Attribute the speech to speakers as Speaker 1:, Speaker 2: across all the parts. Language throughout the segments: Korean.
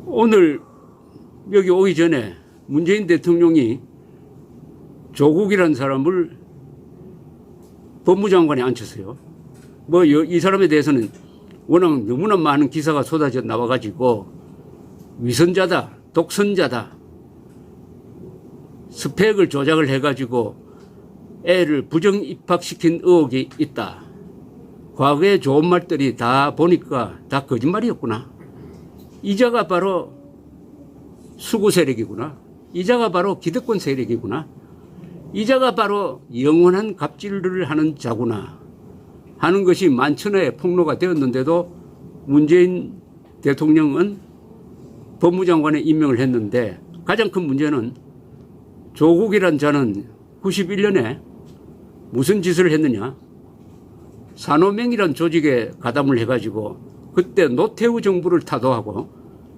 Speaker 1: 오늘 여기 오기 전에 문재인 대통령이 조국이라는 사람을 법무장관에 앉혔어요. 뭐 이 사람에 대해서는 워낙 너무나 많은 기사가 쏟아져 나와가지고 위선자다, 독선자다, 스펙을 조작을 해가지고 애를 부정 입학시킨 의혹이 있다. 과거의 좋은 말들이 다 보니까 다 거짓말이었구나. 이자가 바로 수구 세력이구나. 이자가 바로 기득권 세력이구나. 이자가 바로 영원한 갑질을 하는 자구나 하는 것이 만천하에 폭로가 되었는데도 문재인 대통령은 법무장관에 임명을 했는데, 가장 큰 문제는 조국이란 자는 91년에 무슨 짓을 했느냐. 산호맹이란 조직에 가담을 해가지고 그때 노태우 정부를 타도하고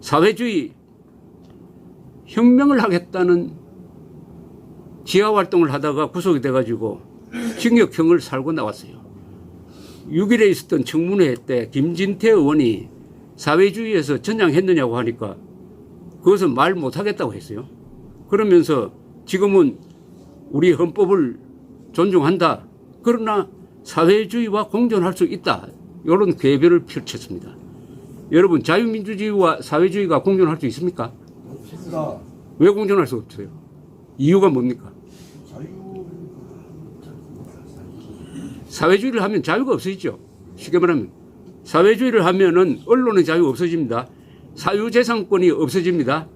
Speaker 1: 사회주의 혁명을 하겠다는 지하활동을 하다가 구속이 돼가지고 징역형을 살고 나왔어요. 6일에 있었던 청문회 때 김진태 의원이 사회주의에서 전향했느냐고 하니까 그것은 말 못하겠다고 했어요. 그러면서 지금은 우리 헌법을 존중한다. 그러나 사회주의와 공존할 수 있다. 이런 궤변을 펼쳤습니다. 여러분, 자유민주주의와 사회주의가 공존할 수 있습니까?
Speaker 2: 없습니다.
Speaker 1: 왜 공존할 수 없어요? 이유가 뭡니까? 사회주의를 하면 자유가 없어지죠. 쉽게 말하면 사회주의를 하면은 언론의 자유가 없어집니다. 사유재산권이 없어집니다.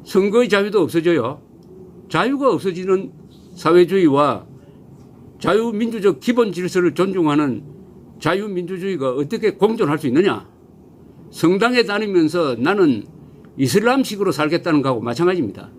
Speaker 1: 선거의 자유도 없어져요. 자유가 없어지는 사회주의와 자유민주적 기본 질서를 존중하는 자유민주주의가 어떻게 공존할 수 있느냐. 성당에 다니면서 나는 이슬람식으로 살겠다는 거하고 마찬가지입니다.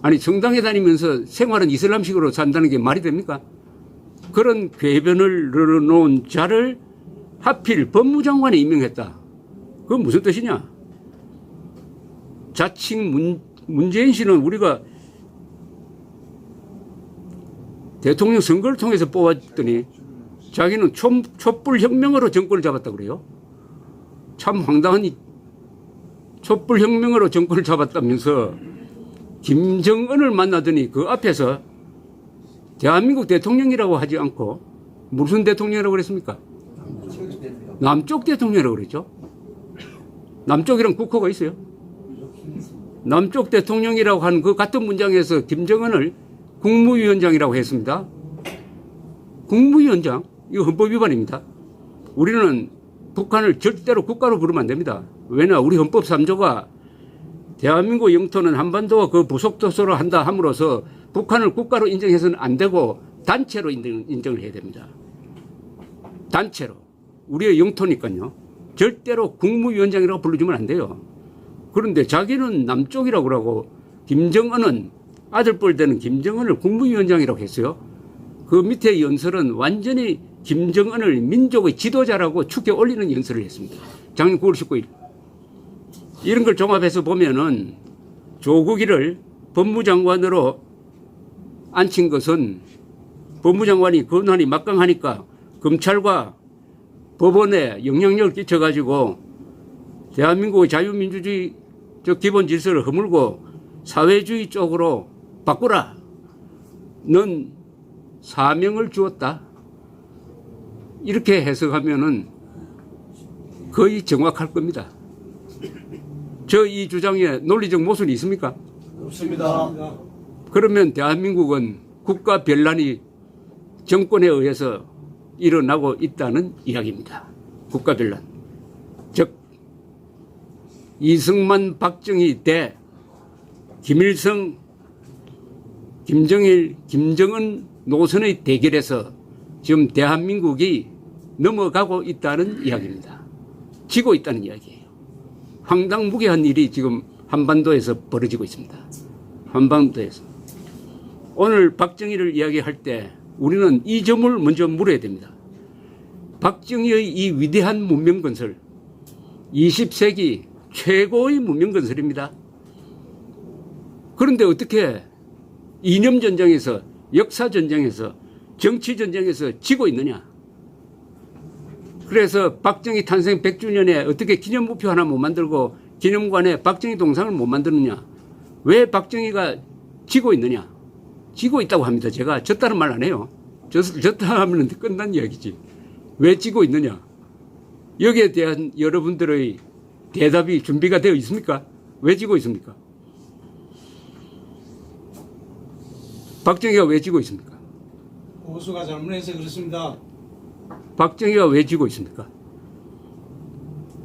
Speaker 1: 아니, 성당에 다니면서 생활은 이슬람식으로 산다는 게 말이 됩니까? 그런 궤변을 늘어놓은 자를 하필 법무장관에 임명했다. 그건 무슨 뜻이냐? 자칭 문재인 씨는 우리가 대통령 선거를 통해서 뽑았더니 자기는 촛불혁명으로 정권을 잡았다고 그래요. 참 황당한 촛불혁명으로 정권을 잡았다면서 김정은을 만나더니 그 앞에서 대한민국 대통령이라고 하지 않고 무슨 대통령이라고 그랬습니까? 남쪽 대통령이라고 그랬죠. 남쪽이랑 국호가 있어요. 남쪽 대통령이라고 한 그 같은 문장에서 김정은을 국무위원장이라고 했습니다. 국무위원장? 이거 헌법 위반입니다. 우리는 북한을 절대로 국가로 부르면 안 됩니다. 왜냐, 우리 헌법 3조가 대한민국 영토는 한반도와 그 부속도서로 한다 함으로써 북한을 국가로 인정해서는 안 되고 단체로 인정을 해야 됩니다. 단체로. 우리의 영토니까요. 절대로 국무위원장이라고 불러주면 안 돼요. 그런데 자기는 남쪽이라고 그러고 김정은은 아들뻘 되는 김정은을 국무위원장이라고 했어요. 그 밑에 연설은 완전히 김정은을 민족의 지도자라고 축에 올리는 연설을 했습니다. 작년 9월 19일. 이런 걸 종합해서 보면은 조국이를 법무장관으로 앉힌 것은 법무장관이 권한이 막강하니까 검찰과 법원에 영향력을 끼쳐가지고 대한민국의 자유민주주의 기본 질서를 허물고 사회주의 쪽으로 바꾸라. 넌 사명을 주었다. 이렇게 해석하면은 거의 정확할 겁니다. 저 이 주장에 논리적 모순이 있습니까?
Speaker 2: 없습니다.
Speaker 1: 그러면 대한민국은 국가 변란이 정권에 의해서 일어나고 있다는 이야기입니다. 국가 변란. 즉 이승만, 박정희 대 김일성, 김정일, 김정은 노선의 대결에서 지금 대한민국이 넘어가고 있다는 이야기입니다. 지고 있다는 이야기예요. 황당무계한 일이 지금 한반도에서 벌어지고 있습니다. 한반도에서. 오늘 박정희를 이야기할 때 우리는 이 점을 먼저 물어야 됩니다. 박정희의 이 위대한 문명건설, 20세기 최고의 문명건설입니다. 그런데 어떻게 이념전쟁에서, 역사전쟁에서, 정치전쟁에서 지고 있느냐. 그래서 박정희 탄생 100주년에 어떻게 기념목표 하나 못 만들고 기념관에 박정희 동상을 못 만드느냐? 왜 박정희가 지고 있느냐? 지고 있다고 합니다. 제가 졌다는 말 안 해요. 졌다 하면 끝난 이야기지. 왜 지고 있느냐? 여기에 대한 여러분들의 대답이 준비가 되어 있습니까? 왜 지고 있습니까? 박정희가 왜 지고 있습니까?
Speaker 3: 보수가 잘못해서 그렇습니다.
Speaker 1: 박정희가 왜 지고 있습니까?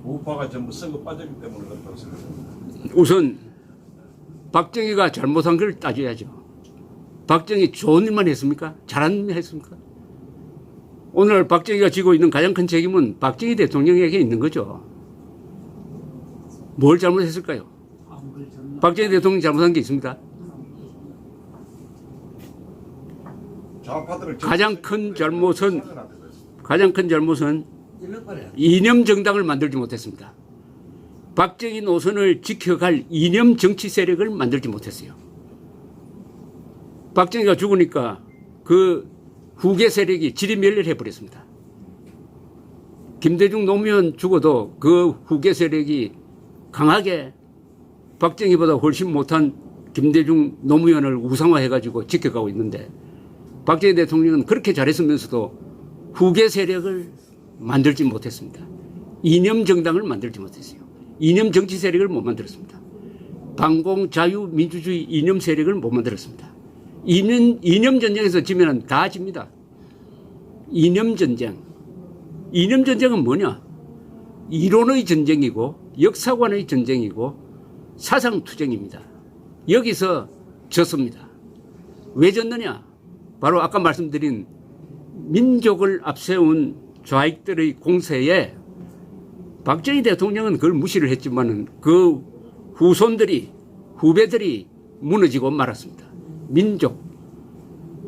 Speaker 2: 우파가 전부 썩어 빠졌기 때문에 그렇다고 생각합니다.
Speaker 1: 우선 박정희가 잘못한 걸 따져야죠. 박정희 좋은 일만 했습니까? 잘한 일 했습니까? 오늘 박정희가 지고 있는 가장 큰 책임은 박정희 대통령에게 있는 거죠. 뭘 잘못했을까요? 박정희 대통령이 잘못한 게 있습니까?
Speaker 2: 좌파들을
Speaker 1: 가장 큰 잘못은 이념 정당을 만들지 못했습니다. 박정희 노선을 지켜갈 이념 정치 세력을 만들지 못했어요. 박정희가 죽으니까 그 후계 세력이 지리멸렬해 버렸습니다. 김대중 노무현 죽어도 그 후계 세력이 강하게 박정희보다 훨씬 못한 김대중 노무현을 우상화해가지고 지켜가고 있는데 박정희 대통령은 그렇게 잘했으면서도 후계 세력을 만들지 못했습니다. 이념 정당을 만들지 못했어요. 이념 정치 세력을 못 만들었습니다. 반공 자유 민주주의 이념 세력을 못 만들었습니다. 이념 전쟁에서 지면은 다 집니다. 이념 전쟁. 이념 전쟁은 뭐냐? 이론의 전쟁이고 역사관의 전쟁이고 사상 투쟁입니다. 여기서 졌습니다. 왜 졌느냐? 바로 아까 말씀드린 민족을 앞세운 좌익들의 공세에 박정희 대통령은 그걸 무시를 했지만은 그 후배들이 무너지고 말았습니다.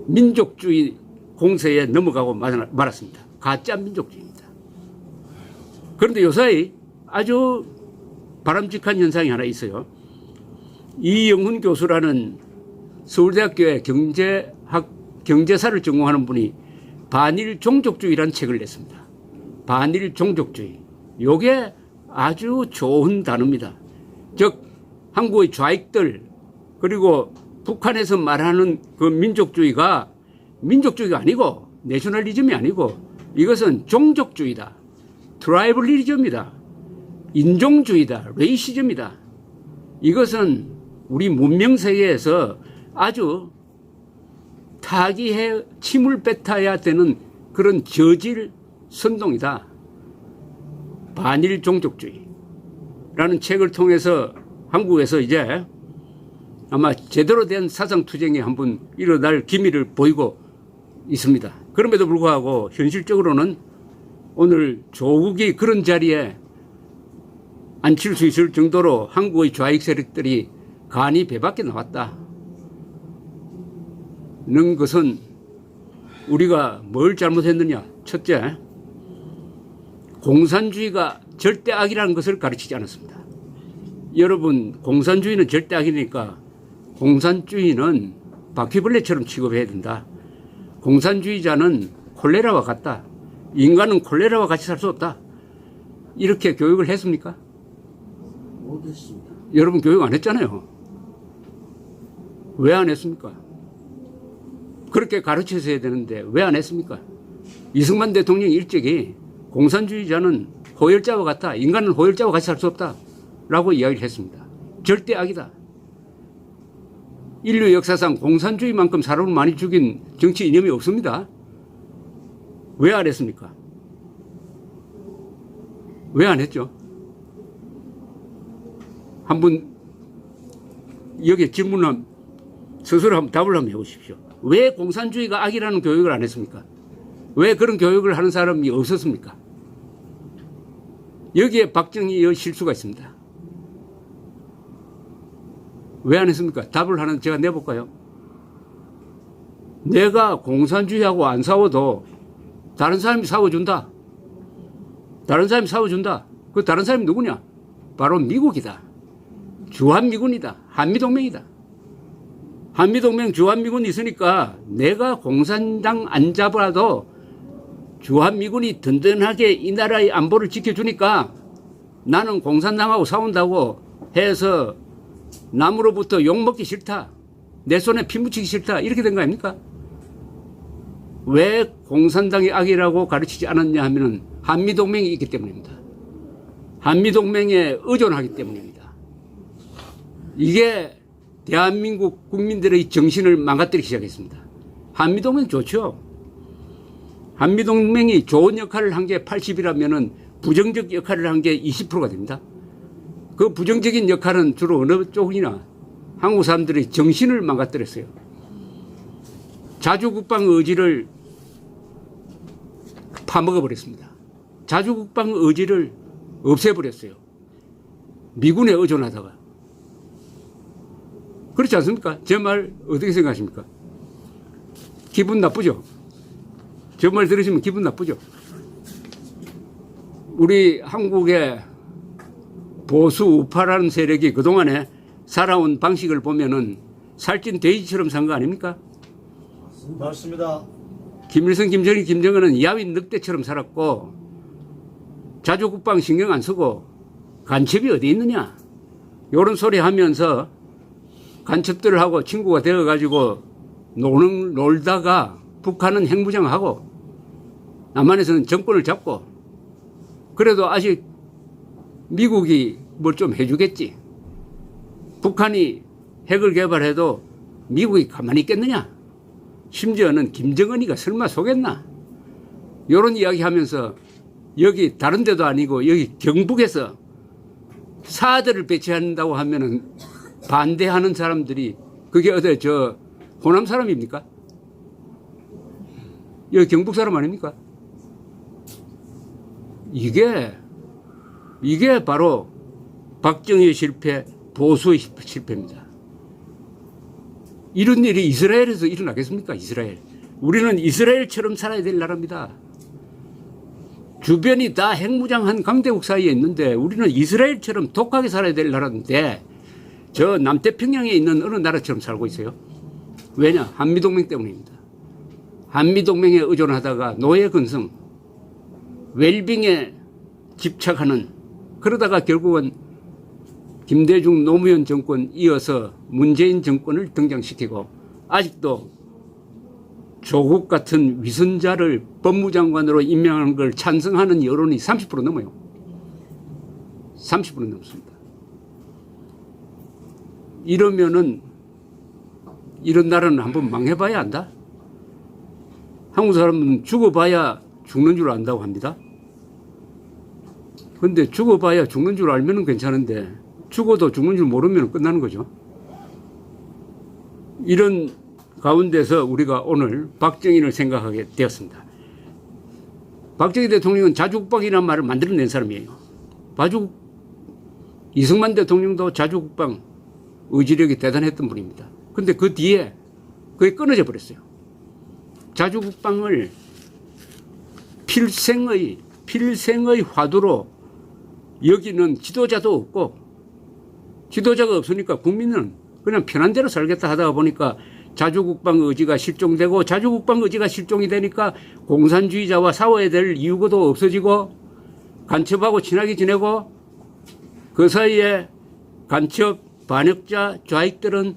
Speaker 1: 민족주의 공세에 넘어가고 말았습니다. 가짜 민족주의입니다. 그런데 요사이 아주 바람직한 현상이 하나 있어요. 이영훈 교수라는 서울대학교의 경제사를 전공하는 분이 반일 종족주의라는 책을 냈습니다. 반일 종족주의. 요게 아주 좋은 단어입니다. 즉 한국의 좌익들 그리고 북한에서 말하는 그 민족주의가 아니고 내셔널리즘이 아니고 이것은 종족주의다. 트라이벌리즘이다. 인종주의다. 레이시즘이다. 이것은 우리 문명세계에서 아주 타기해 침을 뱉어야 되는 그런 저질 선동이다. 반일 종족주의라는 책을 통해서 한국에서 이제 아마 제대로 된 사상투쟁이 한번 일어날 기미를 보이고 있습니다. 그럼에도 불구하고 현실적으로는 오늘 조국이 그런 자리에 앉힐 수 있을 정도로 한국의 좌익 세력들이 간이 배 밖에 나왔다. 는 것은 우리가 뭘 잘못했느냐. 첫째, 공산주의가 절대 악이라는 것을 가르치지 않았습니다. 여러분, 공산주의는 절대 악이니까 공산주의는 바퀴벌레처럼 취급해야 된다. 공산주의자는 콜레라와 같다. 인간은 콜레라와 같이 살 수 없다. 이렇게 교육을 했습니까?
Speaker 3: 못했습니다.
Speaker 1: 여러분 교육 안 했잖아요. 왜 안 했습니까? 그렇게 가르쳐서 해야 되는데 왜 안 했습니까? 이승만 대통령이 일찍이 공산주의자는 호열자와 같다. 인간은 호열자와 같이 살 수 없다. 라고 이야기를 했습니다. 절대 악이다. 인류 역사상 공산주의만큼 사람을 많이 죽인 정치 이념이 없습니다. 왜 안 했습니까? 왜 안 했죠? 한번 여기에 질문을 스스로 한번 답을 한번 해보십시오. 왜 공산주의가 악이라는 교육을 안 했습니까? 왜 그런 교육을 하는 사람이 없었습니까? 여기에 박정희의 실수가 있습니다. 왜 안 했습니까? 답을 하나 제가 내볼까요? 내가 공산주의하고 안 싸워도 다른 사람이 싸워준다. 다른 사람이 싸워준다. 그 다른 사람이 누구냐? 바로 미국이다. 주한미군이다. 한미동맹이다. 한미동맹 주한미군이 있으니까 내가 공산당 안 잡아도 주한미군이 든든하게 이 나라의 안보를 지켜주니까 나는 공산당하고 싸운다고 해서 남으로부터 욕먹기 싫다. 내 손에 피 묻히기 싫다. 이렇게 된 거 아닙니까? 왜 공산당이 악이라고 가르치지 않았냐 하면은 한미동맹이 있기 때문입니다. 한미동맹에 의존하기 때문입니다. 이게 대한민국 국민들의 정신을 망가뜨리기 시작했습니다. 한미동맹 좋죠. 한미동맹이 좋은 역할을 한 게 80이라면은 부정적 역할을 한 게 20%가 됩니다. 그 부정적인 역할은 주로 어느 쪽이나 한국 사람들의 정신을 망가뜨렸어요. 자주국방 의지를 파먹어버렸습니다. 자주국방 의지를 없애버렸어요. 미군에 의존하다가. 그렇지 않습니까? 제 말 어떻게 생각하십니까? 기분 나쁘죠? 저 말 들으시면 기분 나쁘죠? 우리 한국의 보수 우파라는 세력이 그동안에 살아온 방식을 보면은 살찐 돼지처럼 산 거 아닙니까?
Speaker 3: 맞습니다.
Speaker 1: 김일성, 김정일, 김정은은 야윈 늑대처럼 살았고 자주국방 신경 안 쓰고 간첩이 어디 있느냐? 이런 소리 하면서 간첩들을 하고 친구가 되어가지고 놀다가 북한은 핵무장하고 남한에서는 정권을 잡고 그래도 아직 미국이 뭘 좀 해주겠지. 북한이 핵을 개발해도 미국이 가만히 있겠느냐? 심지어는 김정은이가 설마 속였나? 이런 이야기 하면서 여기 다른 데도 아니고 여기 경북에서 사들을 배치한다고 하면은 반대하는 사람들이 그게 어디 저 호남 사람입니까? 여기 경북 사람 아닙니까? 이게 바로 박정희의 실패, 보수의 실패입니다. 이런 일이 이스라엘에서 일어나겠습니까? 이스라엘. 우리는 이스라엘처럼 살아야 될 나라입니다. 주변이 다 핵무장한 강대국 사이에 있는데 우리는 이스라엘처럼 독하게 살아야 될 나라인데 저 남태평양에 있는 어느 나라처럼 살고 있어요. 왜냐? 한미동맹 때문입니다. 한미동맹에 의존하다가 노예근성, 웰빙에 집착하는 그러다가 결국은 김대중 노무현 정권 이어서 문재인 정권을 등장시키고 아직도 조국 같은 위선자를 법무장관으로 임명하는 걸 찬성하는 여론이 30% 넘어요. 30% 넘습니다. 이러면은 이런 나라는 한번 망해봐야 한다. 한국 사람은 죽어봐야 죽는 줄 안다고 합니다. 근데 죽어봐야 죽는 줄 알면 괜찮은데 죽어도 죽는 줄 모르면 끝나는 거죠. 이런 가운데서 우리가 오늘 박정희를 생각하게 되었습니다. 박정희 대통령은 자주국방이라는 말을 만들어낸 사람이에요. 이승만 대통령도 자주국방 의지력이 대단했던 분입니다. 근데 그 뒤에 그게 끊어져 버렸어요. 자주국방을 필생의 화두로 여기는 지도자도 없고 지도자가 없으니까 국민은 그냥 편한 대로 살겠다 하다가 보니까 자주국방 의지가 실종되고 자주국방 의지가 실종이 되니까 공산주의자와 싸워야 될 이유도 없어지고 간첩하고 친하게 지내고 그 사이에 간첩 반역자 좌익들은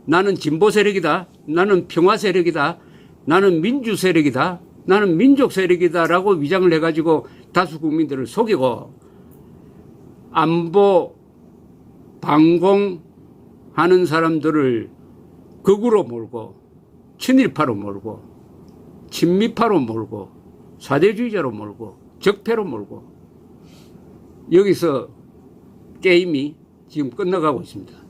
Speaker 1: 나는 진보 세력이다. 나는 평화 세력이다. 나는 민주 세력이다. 나는 민족 세력이다라고 위장을 해가지고 다수 국민들을 속이고 안보 방공하는 사람들을 극우로 몰고 친일파로 몰고 친미파로 몰고 사대주의자로 몰고 적폐로 몰고 여기서 게임이 지금 끝나가고 있습니다.